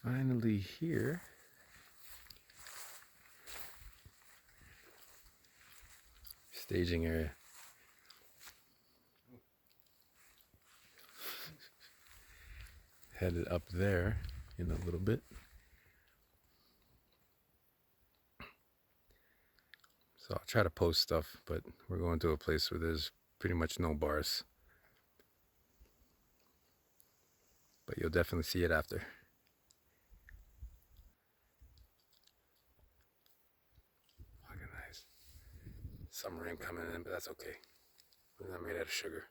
Finally here. Staging area. Headed up there in a little bit. So I'll try to post stuff, but we're going to a place where there's pretty much no bars. But you'll definitely see it after. Organized. Some rain coming in, but that's okay. We're not made out of sugar.